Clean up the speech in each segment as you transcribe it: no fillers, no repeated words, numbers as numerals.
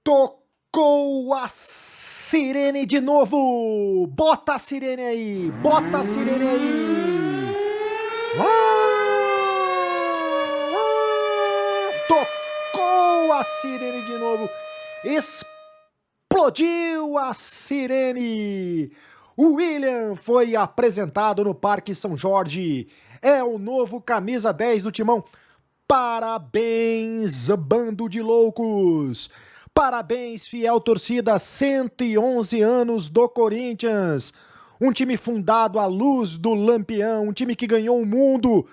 Tocou a sirene de novo! Bota a sirene aí! Bota a sirene aí! Tocou a sirene de novo! Explodiu a sirene! O William foi apresentado no Parque São Jorge. É o novo camisa 10 do Timão. Parabéns, bando de loucos! Parabéns, fiel torcida, 111 anos do Corinthians. Um time fundado à luz do Lampião, um time que ganhou o mundo.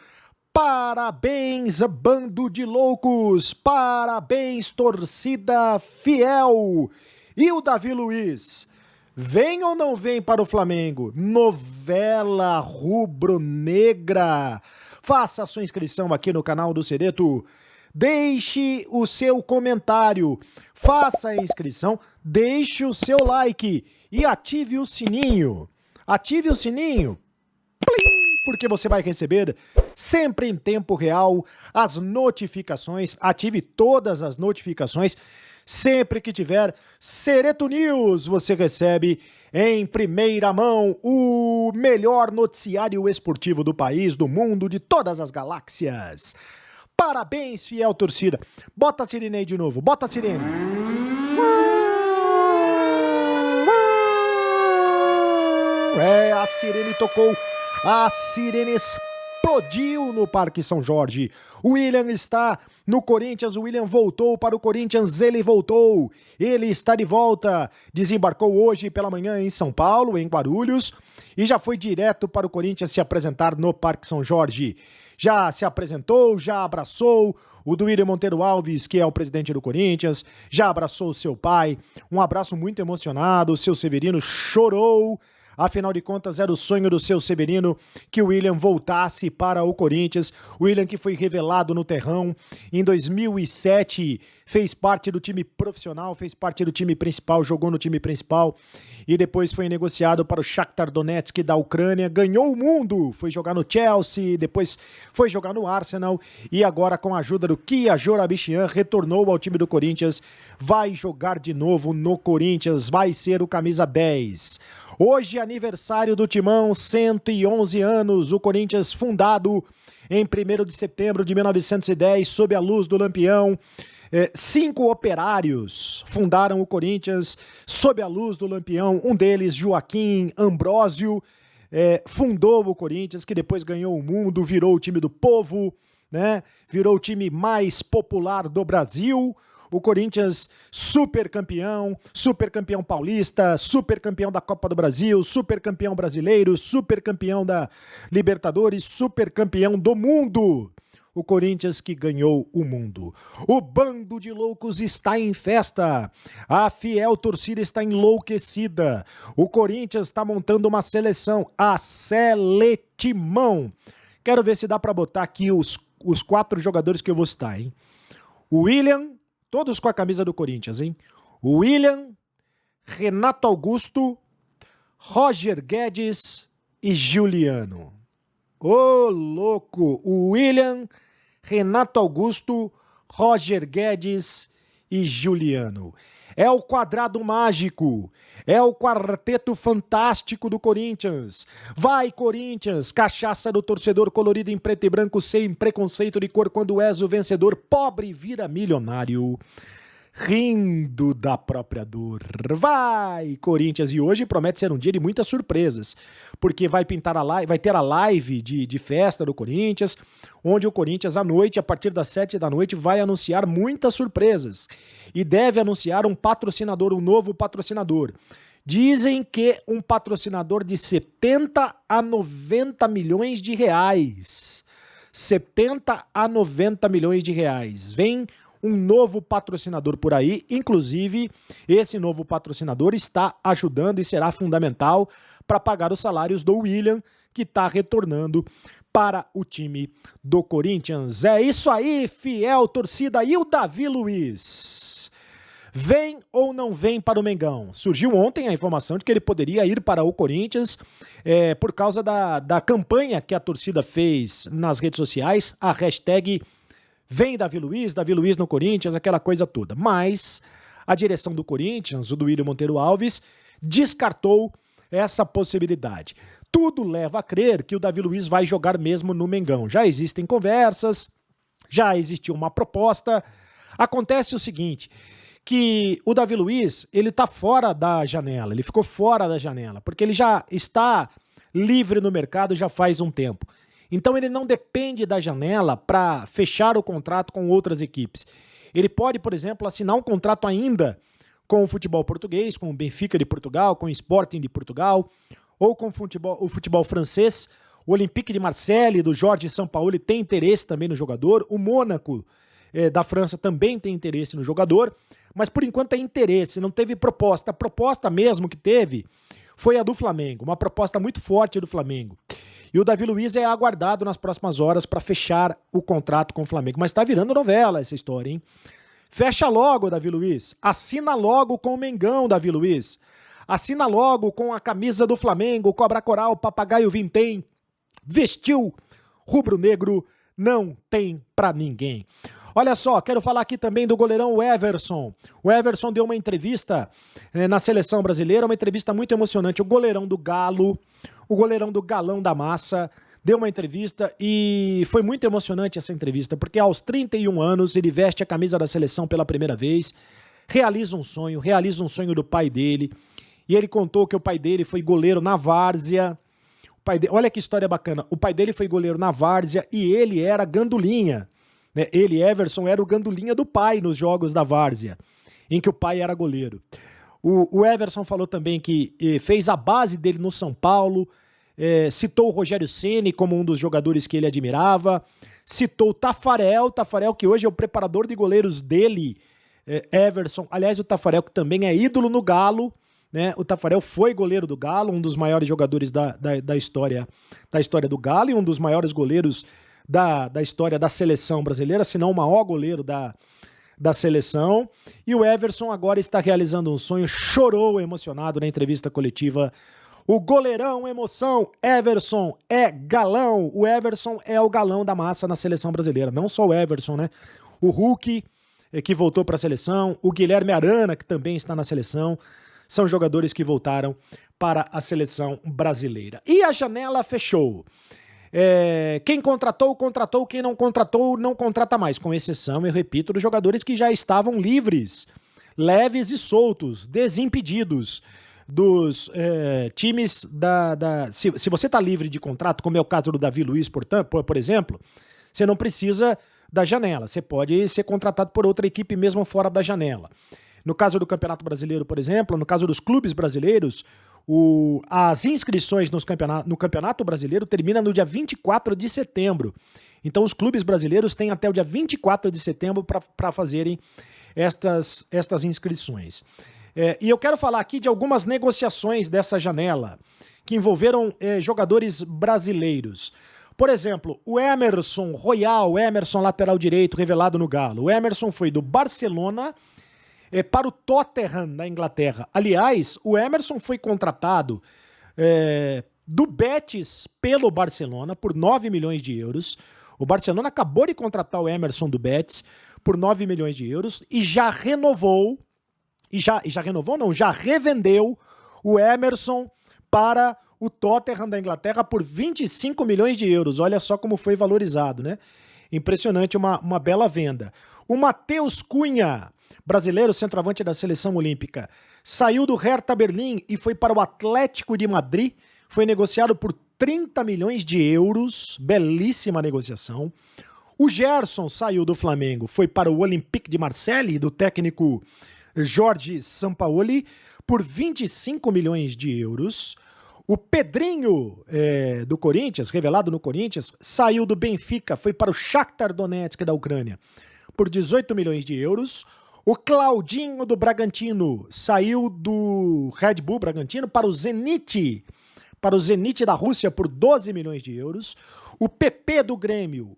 Parabéns, bando de loucos. Parabéns, torcida fiel. E o Davi Luiz? Vem ou não vem para o Flamengo? Novela rubro-negra. Faça a sua inscrição aqui no canal do Cereto. Deixe o seu comentário, faça a inscrição, deixe o seu like e ative o sininho. Ative o sininho, plim, porque você vai receber sempre em tempo real as notificações. Ative todas as notificações. Sempre que tiver Cereto News, você recebe em primeira mão o melhor noticiário esportivo do país, do mundo, de todas as galáxias. Parabéns, fiel torcida. Bota a sirene aí de novo. Bota a sirene. A sirene tocou. A sirene explodiu no Parque São Jorge. O William está no Corinthians. O William voltou para o Corinthians. Ele voltou. Ele está de volta. Desembarcou hoje pela manhã em São Paulo, em Guarulhos, e já foi direto para o Corinthians se apresentar no Parque São Jorge. Já se apresentou, já abraçou o Duílio Monteiro Alves, que é o presidente do Corinthians, já abraçou o seu pai, um abraço muito emocionado, o seu Severino chorou. Afinal de contas, era o sonho do seu Severino que o William voltasse para o Corinthians. O William, que foi revelado no terrão em 2007, fez parte do time profissional, fez parte do time principal, jogou no time principal e depois foi negociado para o Shakhtar Donetsk da Ucrânia, ganhou o mundo, foi jogar no Chelsea, depois foi jogar no Arsenal e agora, com a ajuda do Kia Jorabichian, retornou ao time do Corinthians, vai jogar de novo no Corinthians, vai ser o camisa 10. Hoje, aniversário do Timão, 111 anos, o Corinthians fundado em 1º de setembro de 1910, sob a luz do Lampião. 5 operários fundaram o Corinthians sob a luz do Lampião, um deles, Joaquim Ambrósio, fundou o Corinthians, que depois ganhou o mundo, virou o time do povo, né? Virou o time mais popular do Brasil. O Corinthians super campeão paulista, super campeão da Copa do Brasil, super campeão brasileiro, super campeão da Libertadores, super campeão do mundo. O Corinthians que ganhou o mundo. O bando de loucos está em festa. A fiel torcida está enlouquecida. O Corinthians está montando uma seleção, a Seletimão. Quero ver se dá para botar aqui os 4 jogadores que eu vou citar, hein? O William, todos com a camisa do Corinthians, hein? O William, Renato Augusto, Roger Guedes e Juliano. Ô, louco! O William, Renato Augusto, Roger Guedes e Juliano. É o quadrado mágico, é o quarteto fantástico do Corinthians. Vai, Corinthians, cachaça do torcedor colorido em preto e branco, sem preconceito de cor, quando és o vencedor, pobre vira milionário, rindo da própria dor. Vai, Corinthians! E hoje promete ser um dia de muitas surpresas, porque vai ter a live de festa do Corinthians, onde o Corinthians à noite, a partir das 7 da noite, vai anunciar muitas surpresas e deve anunciar um patrocinador, um novo patrocinador. Dizem que um patrocinador de 70 a 90 milhões de reais. 70 a 90 milhões de reais. Vem um novo patrocinador por aí, inclusive esse novo patrocinador está ajudando e será fundamental para pagar os salários do William, que está retornando para o time do Corinthians. É isso aí, fiel torcida. E o Davi Luiz? Vem ou não vem para o Mengão? Surgiu ontem a informação de que ele poderia ir para o Corinthians por causa da campanha que a torcida fez nas redes sociais, a hashtag Vem Davi Luiz no Corinthians, aquela coisa toda. Mas a direção do Corinthians, o Duílio Monteiro Alves, descartou essa possibilidade. Tudo leva a crer que o Davi Luiz vai jogar mesmo no Mengão. Já existem conversas, já existiu uma proposta. Acontece o seguinte, que o Davi Luiz, ele tá fora da janela, ele ficou fora da janela, porque ele já está livre no mercado já faz um tempo. Então ele não depende da janela para fechar o contrato com outras equipes. Ele pode, por exemplo, assinar um contrato ainda com o futebol português, com o Benfica de Portugal, com o Sporting de Portugal, ou com o futebol francês. O Olympique de Marseille, do Jorge Sampaoli, tem interesse também no jogador. O Mônaco da França também tem interesse no jogador. Mas por enquanto é interesse, não teve proposta. A proposta mesmo que teve foi a do Flamengo, uma proposta muito forte do Flamengo. E o Davi Luiz é aguardado nas próximas horas para fechar o contrato com o Flamengo. Mas tá virando novela essa história, hein? Fecha logo, Davi Luiz. Assina logo com o Mengão, Davi Luiz. Assina logo com a camisa do Flamengo, Cobra Coral, Papagaio Vintém. Vestiu rubro-negro, não tem pra ninguém. Olha só, quero falar aqui também do goleirão Everson. O Everson deu uma entrevista na seleção brasileira, uma entrevista muito emocionante. O goleirão do Galo, o goleirão do Galão da Massa, deu uma entrevista e foi muito emocionante essa entrevista, porque aos 31 anos ele veste a camisa da seleção pela primeira vez, realiza um sonho do pai dele, e ele contou que o pai dele foi goleiro na várzea. Olha que história bacana, o pai dele foi goleiro na várzea e ele era gandulinha. Ele, Everson, era o gandulinha do pai nos jogos da várzea, em que o pai era goleiro. O Everson falou também que fez a base dele no São Paulo, citou o Rogério Ceni como um dos jogadores que ele admirava, citou o Tafarel que hoje é o preparador de goleiros dele, Everson. Aliás, o Tafarel que também é ídolo no Galo, né? O Tafarel foi goleiro do Galo, um dos maiores jogadores da história do Galo e um dos maiores goleiros da história da seleção brasileira, se não o maior goleiro da seleção. E o Everson agora está realizando um sonho, chorou emocionado na entrevista coletiva. O goleirão emoção, Everson é galão. O Everson é o galão da massa na seleção brasileira. Não só o Everson, né? O Hulk, que voltou para a seleção, o Guilherme Arana, que também está na seleção, são jogadores que voltaram para a seleção brasileira. E a janela fechou. Quem contratou, contratou. Quem não contratou, não contrata mais. Com exceção, eu repito, dos jogadores que já estavam livres, leves e soltos, desimpedidos dos times Se você está livre de contrato, como é o caso do Davi Luiz, por exemplo, você não precisa da janela. Você pode ser contratado por outra equipe mesmo fora da janela. No caso do Campeonato Brasileiro, por exemplo, no caso dos clubes brasileiros, as inscrições no Campeonato Brasileiro terminam no dia 24 de setembro. Então os clubes brasileiros têm até o dia 24 de setembro para fazerem estas inscrições. E eu quero falar aqui de algumas negociações dessa janela que envolveram jogadores brasileiros. Por exemplo, o Emerson Royal, Emerson lateral direito, revelado no Galo. O Emerson foi do Barcelona para o Tottenham, na Inglaterra. Aliás, o Emerson foi contratado do Betis pelo Barcelona por 9 milhões de euros. O Barcelona acabou de contratar o Emerson do Betis por 9 milhões de euros e já renovou, já revendeu o Emerson para o Tottenham da Inglaterra por 25 milhões de euros. Olha só como foi valorizado, né? Impressionante, uma bela venda. O Matheus Cunha, brasileiro, centroavante da seleção olímpica, saiu do Hertha Berlim e foi para o Atlético de Madrid, foi negociado por 30 milhões de euros, belíssima negociação. O Gerson saiu do Flamengo, foi para o Olympique de Marseille, do técnico Jorge Sampaoli, por 25 milhões de euros. O Pedrinho, do Corinthians, revelado no Corinthians, saiu do Benfica, foi para o Shakhtar Donetsk da Ucrânia, por 18 milhões de euros. O Claudinho do Bragantino saiu do Red Bull Bragantino para o Zenit da Rússia por 12 milhões de euros. O PP do Grêmio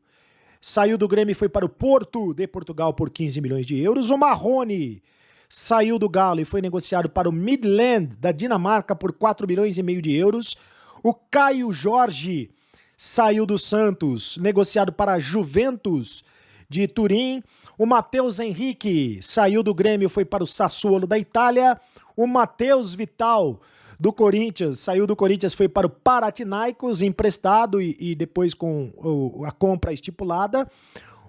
saiu do Grêmio e foi para o Porto de Portugal por 15 milhões de euros. O Marrone saiu do Galo e foi negociado para o Midland da Dinamarca por 4 milhões e meio de euros. O Caio Jorge saiu do Santos, negociado para a Juventus de Turim. O Matheus Henrique saiu do Grêmio, foi para o Sassuolo da Itália. O Matheus Vital do Corinthians, saiu do Corinthians, foi para o Panathinaikos, emprestado e depois com a compra estipulada.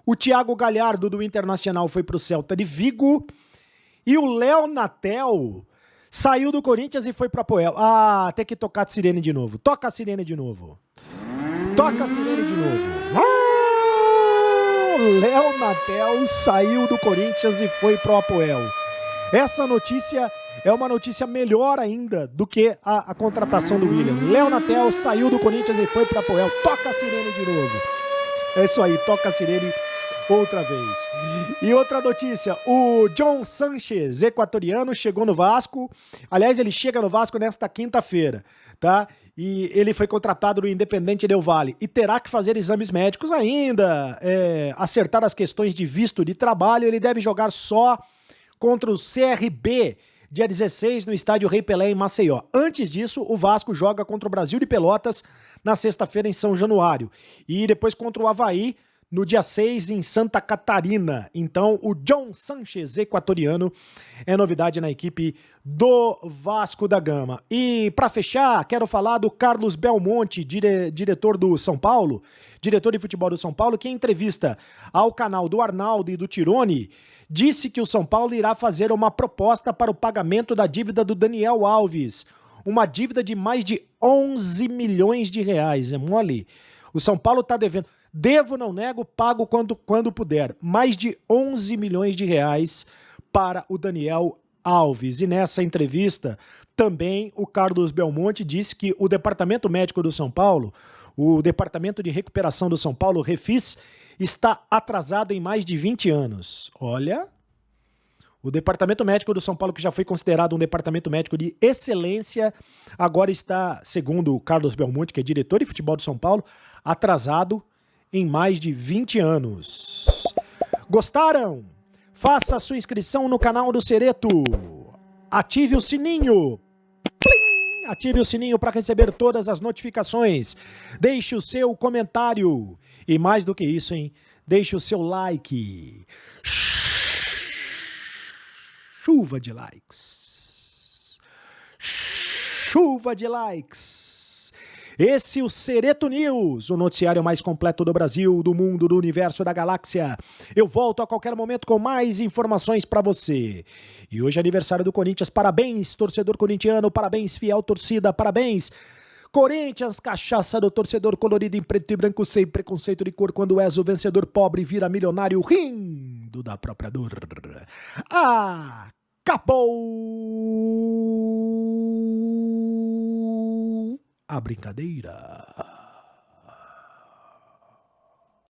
O Thiago Galhardo do Internacional foi para o Celta de Vigo. E o Léo Natel saiu do Corinthians e foi para Apoel. Ah, tem que tocar a sirene de novo. Toca a sirene de novo. Toca a sirene de novo. Léo Natel saiu do Corinthians e foi pro Apoel. Essa notícia é uma notícia melhor ainda do que a contratação do William. Léo Natel saiu do Corinthians e foi pro Apoel. Toca a sirene de novo. É isso aí, toca a sirene outra vez. E outra notícia, o John Sanchez, equatoriano, chegou no Vasco. Aliás, ele chega no Vasco nesta quinta-feira, tá? E ele foi contratado no Independente Del Valle e terá que fazer exames médicos ainda, acertar as questões de visto de trabalho. Ele deve jogar só contra o CRB, dia 16, no estádio Rei Pelé, em Maceió. Antes disso, o Vasco joga contra o Brasil de Pelotas na sexta-feira em São Januário. E depois contra o Avaí, no dia 6, em Santa Catarina. Então, o John Sanchez, equatoriano, é novidade na equipe do Vasco da Gama. E, para fechar, quero falar do Carlos Belmonte, diretor do São Paulo, diretor de futebol do São Paulo, que em entrevista ao canal do Arnaldo e do Tirone, disse que o São Paulo irá fazer uma proposta para o pagamento da dívida do Daniel Alves. Uma dívida de mais de 11 milhões de reais. É mole? O São Paulo está devendo... Devo, não nego, pago quando puder. Mais de 11 milhões de reais para o Daniel Alves. E nessa entrevista, também o Carlos Belmonte disse que o Departamento Médico do São Paulo, o Departamento de Recuperação do São Paulo, Refis, está atrasado em mais de 20 anos. Olha, o Departamento Médico do São Paulo, que já foi considerado um departamento médico de excelência, agora está, segundo o Carlos Belmonte, que é diretor de futebol do São Paulo, atrasado em mais de 20 anos. Gostaram? Faça a sua inscrição no canal do Cereto. Ative o sininho. Plim! Ative o sininho para receber todas as notificações. Deixe o seu comentário. E mais do que isso, hein? Deixe o seu like. Chuva de likes. Chuva de likes. Esse é o Cereto News, o noticiário mais completo do Brasil, do mundo, do universo, da galáxia. Eu volto a qualquer momento com mais informações para você. E hoje é aniversário do Corinthians. Parabéns, torcedor corintiano. Parabéns, fiel torcida. Parabéns. Corinthians, cachaça do torcedor colorido em preto e branco, sem preconceito de cor. Quando és o vencedor, pobre vira milionário, rindo da própria dor. Acabou a brincadeira.